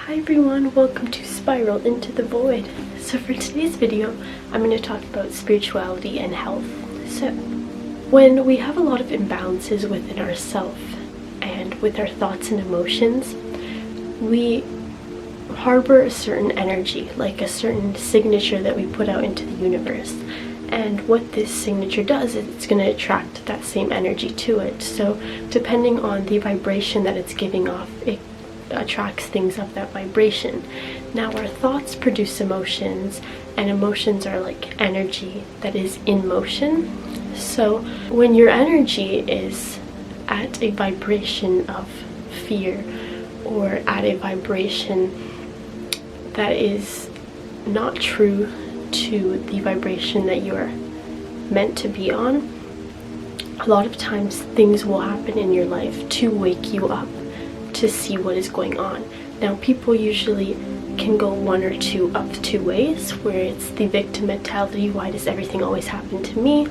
Hi everyone, welcome to Spiral into the Void. So for today's video, I'm going to talk about spirituality and health. So when we have a lot of imbalances within ourselves and with our thoughts and emotions, we harbor a certain energy, like a certain signature that we put out into the universe. And what this signature does is it's going to attract that same energy to it. So depending on the vibration that it's giving off, it attracts things of that vibration. Now our thoughts produce emotions, and emotions are like energy that is in motion. So when your energy is at a vibration of fear or at a vibration that is not true to the vibration that you're meant to be on, a lot of times things will happen in your life to wake you up to see what is going on. Now people usually can go one or two of two ways, where it's the victim mentality, why does everything always happen to me,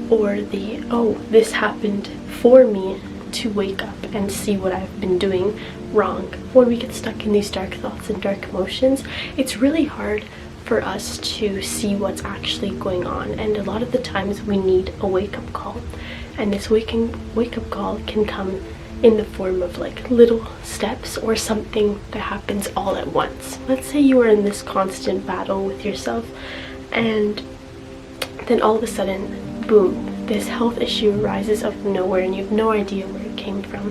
or the oh, this happened for me to wake up and see what I've been doing wrong. When we get stuck in these dark thoughts and dark emotions, it's really hard for us to see what's actually going on, and a lot of the times we need a wake-up call. And this wake-up call can come in the form of like little steps or something that happens all at once. Let's say you are in this constant battle with yourself, and then all of a sudden, boom, this health issue arises out of nowhere and you have no idea where it came from.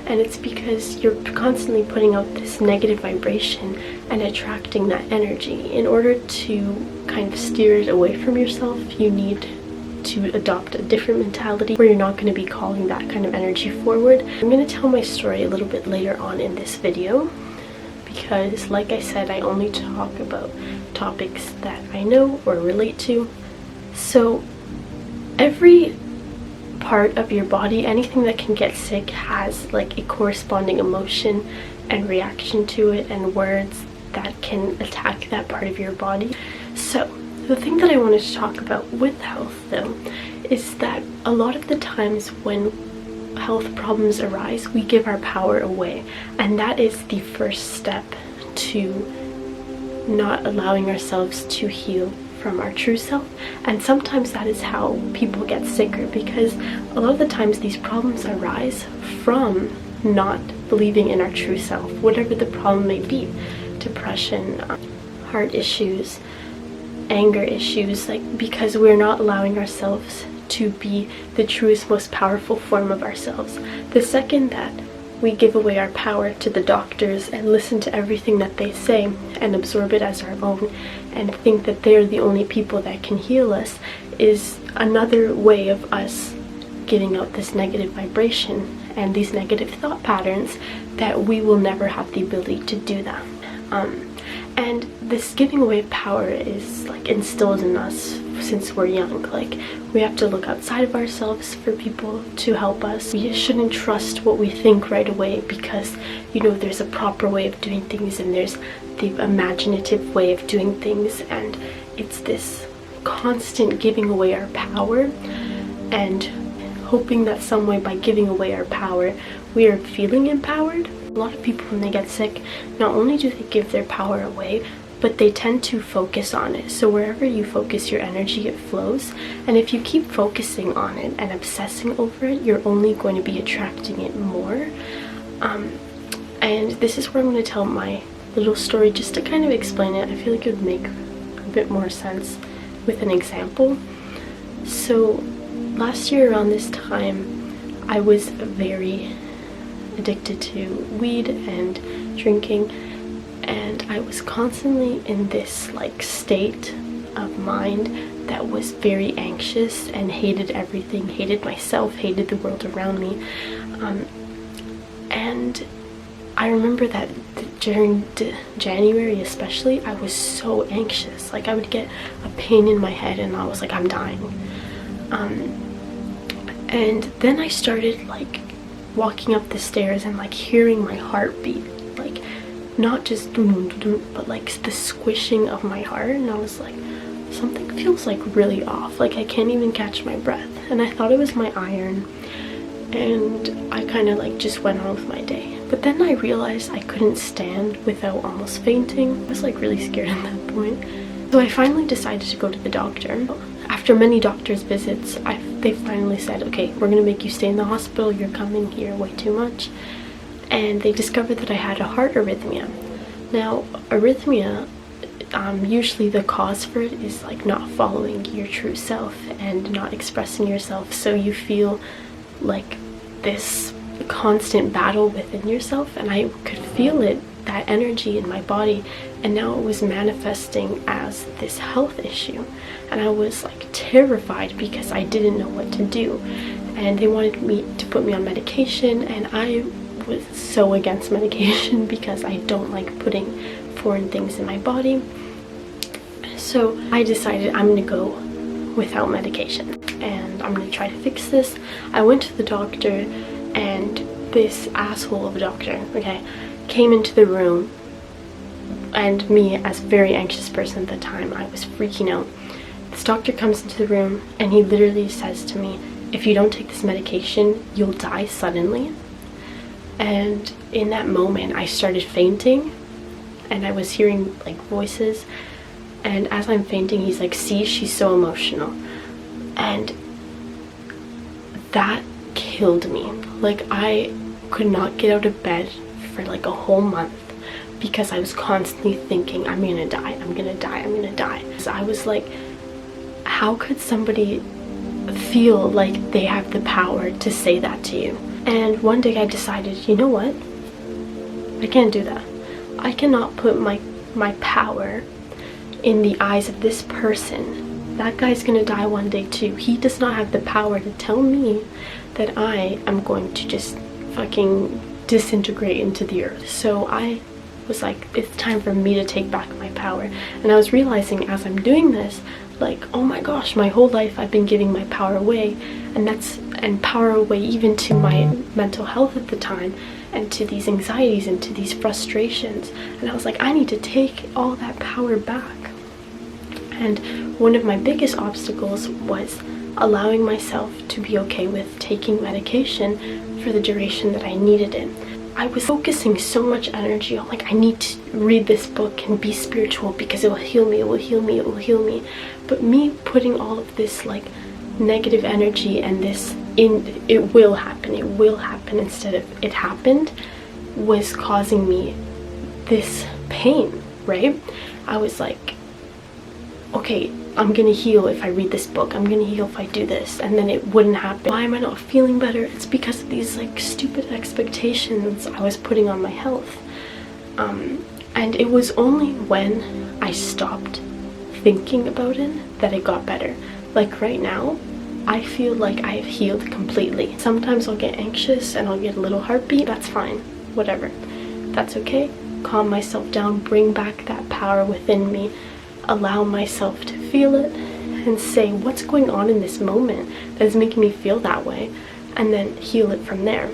And it's because you're constantly putting out this negative vibration and attracting that energy. In order to kind of steer it away from yourself, you need to adopt a different mentality where you're not going to be calling that kind of energy forward. I'm going to tell my story a little bit later on in this video, because like I said, I only talk about topics that I know or relate to. So every part of your body, anything that can get sick, has like a corresponding emotion and reaction to it, and words that can attack that part of your body. So the thing that I wanted to talk about with health though is that a lot of the times when health problems arise, we give our power away, and that is the first step to not allowing ourselves to heal from our true self. And sometimes that is how people get sicker, because a lot of the times these problems arise from not believing in our true self, whatever the problem may be. Depression, heart issues, anger issues, like because we're not allowing ourselves to be the truest, most powerful form of ourselves. The second that we give away our power to the doctors and listen to everything that they say and absorb it as our own and think that they're the only people that can heal us, is another way of us giving out this negative vibration and these negative thought patterns that we will never have the ability to do that. And this giving away of power is like instilled in us since we're young. Like, we have to look outside of ourselves for people to help us. We shouldn't trust what we think right away, because you know there's a proper way of doing things and there's the imaginative way of doing things, and it's this constant giving away our power and hoping that some way by giving away our power we are feeling empowered. A lot of people, when they get sick, not only do they give their power away, but they tend to focus on it. So wherever you focus your energy, it flows. And if you keep focusing on it and obsessing over it, you're only going to be attracting it more. And this is where I'm going to tell my little story, just to kind of explain it. I feel like it would make a bit more sense with an example. So last year around this time, I was very addicted to weed and drinking, and I was constantly in this like state of mind that was very anxious and hated everything, hated myself, hated the world around me. And I remember that during January especially, I was so anxious. Like, I would get a pain in my head and I was like, I'm dying. And then I started like walking up the stairs and like hearing my heartbeat, like not just dum dum dum, but like the squishing of my heart, and I was like, something feels like really off, like I can't even catch my breath. And I thought it was my iron, and I kind of like just went on with my day. But then I realized I couldn't stand without almost fainting. I was like really scared at that point. So I finally decided to go to the doctor. After many doctor's visits, they finally said, okay, we're gonna make you stay in the hospital. You're coming here way too much. And they discovered that I had a heart arrhythmia. Now, arrhythmia, usually the cause for it is like not following your true self and not expressing yourself. So you feel like this constant battle within yourself, and I could feel it, that energy in my body, and now it was manifesting as this health issue, and I was like terrified because I didn't know what to do, and they wanted me to put me on medication, and I was so against medication because I don't like putting foreign things in my body. So I decided I'm gonna go without medication and I'm gonna try to fix this. I went to the doctor, and this asshole of a doctor, okay, came into the room, and me, as a very anxious person at the time, I was freaking out. This doctor comes into the room and he literally says to me, if you don't take this medication, you'll die suddenly. And in that moment I started fainting, and I was hearing like voices, and as I'm fainting he's like, see, she's so emotional. And that killed me. Like, I could not get out of bed for like a whole month because I was constantly thinking, I'm gonna die, I'm gonna die, I'm gonna die. So I was like, how could somebody feel like they have the power to say that to you? And one day I decided, you know what? I can't do that. I cannot put my power in the eyes of this person. That guy's gonna die one day too. He does not have the power to tell me that I am going to just fucking disintegrate into the earth. So I was like, it's time for me to take back my power. And I was realizing as I'm doing this, like, oh my gosh, my whole life I've been giving my power away, and power away even to my mental health at the time, and to these anxieties and to these frustrations. And I was like, I need to take all that power back. And one of my biggest obstacles was allowing myself to be okay with taking medication for the duration that I needed it. I was focusing so much energy on like, I need to read this book and be spiritual because it will heal me, it will heal me, it will heal me. But me putting all of this like negative energy and this in, it will happen instead of it happened, was causing me this pain, right? I was like, okay, I'm gonna heal if I read this book, I'm gonna heal if I do this, and then it wouldn't happen. Why am I not feeling better? It's because of these like stupid expectations I was putting on my health. And it was only when I stopped thinking about it that it got better. Like right now, I feel like I've healed completely. Sometimes I'll get anxious and I'll get a little heartbeat. That's fine, whatever, that's okay. Calm myself down, bring back that power within me, allow myself to feel it and say, what's going on in this moment that is making me feel that way, and then heal it from there.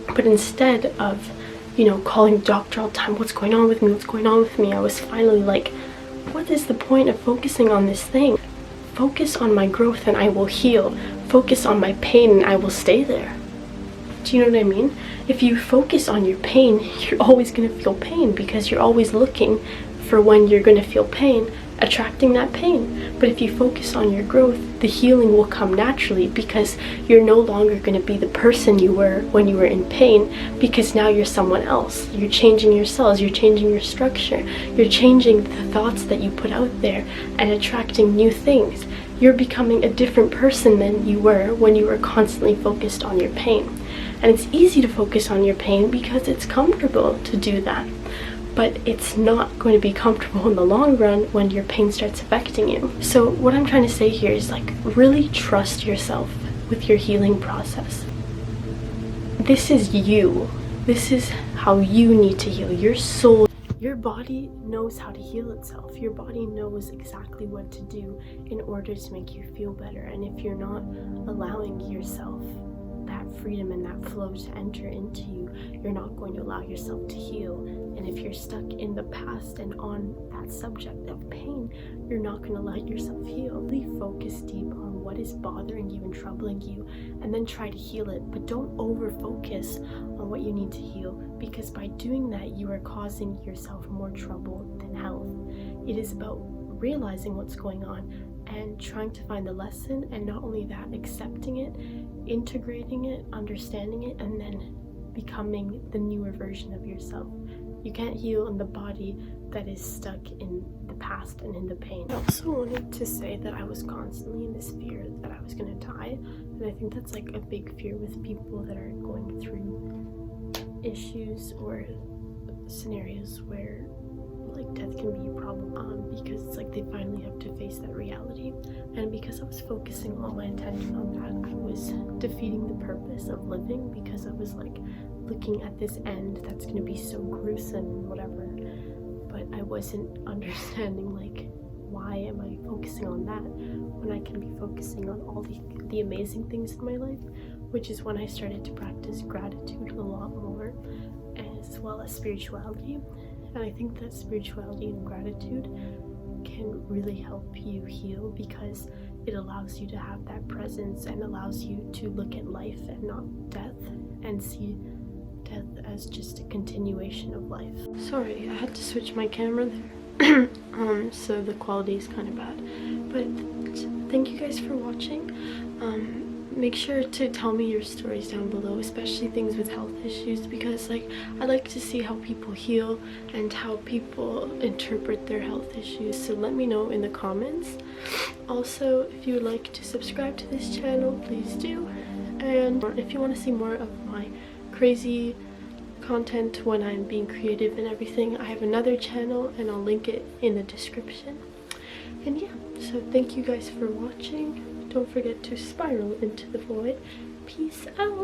But instead of, you know, calling the doctor all the time, what's going on with me, what's going on with me, I was finally like, what is the point of focusing on this thing? Focus on my growth and I will heal. Focus on my pain and I will stay there. Do you know what I mean? If you focus on your pain, you're always going to feel pain because you're always looking for when you're going to feel pain, attracting that pain. But if you focus on your growth, the healing will come naturally because you're no longer going to be the person you were when you were in pain, because now you're someone else. You're changing your cells, you're changing your structure, you're changing the thoughts that you put out there and attracting new things. You're becoming a different person than you were when you were constantly focused on your pain. And it's easy to focus on your pain because it's comfortable to do that. But it's not going to be comfortable in the long run when your pain starts affecting you. So what I'm trying to say here is like, really trust yourself with your healing process. This is you. This is how you need to heal. Your soul, your body knows how to heal itself. Your body knows exactly what to do in order to make you feel better. And if you're not allowing yourself that freedom and that flow to enter into you, you're not going to allow yourself to heal. And if you're stuck in the past and on that subject of pain, you're not going to let yourself heal. Really focus deep on what is bothering you and troubling you, and then try to heal it. But don't over focus on what you need to heal, because by doing that, you are causing yourself more trouble than health. It is about realizing what's going on and trying to find the lesson, and not only that, accepting it, integrating it, understanding it, and then becoming the newer version of yourself. You can't heal in the body that is stuck in the past and in the pain. I also wanted to say that I was constantly in this fear that I was going to die, and I think that's like a big fear with people that are going through issues or scenarios where like death can be a problem, because it's like they finally have to face that reality. And because I was focusing all my attention on that, I was defeating the purpose of living, because I was like looking at this end that's going to be so gruesome and whatever, but I wasn't understanding like, why am I focusing on that when I can be focusing on all the amazing things in my life, which is when I started to practice gratitude a lot more, as well as spirituality. And I think that spirituality and gratitude can really help you heal, because it allows you to have that presence and allows you to look at life and not death, and see death as just a continuation of life. Sorry, I had to switch my camera there. So the quality is kind of bad. But thank you guys for watching. Make sure to tell me your stories down below, especially things with health issues, because like I like to see how people heal and how people interpret their health issues. So let me know in the comments. Also, if you would like to subscribe to this channel, please do. And if you want to see more of my crazy content when I'm being creative and everything, I have another channel and I'll link it in the description. And yeah, so thank you guys for watching. Don't forget to spiral into the void. Peace out.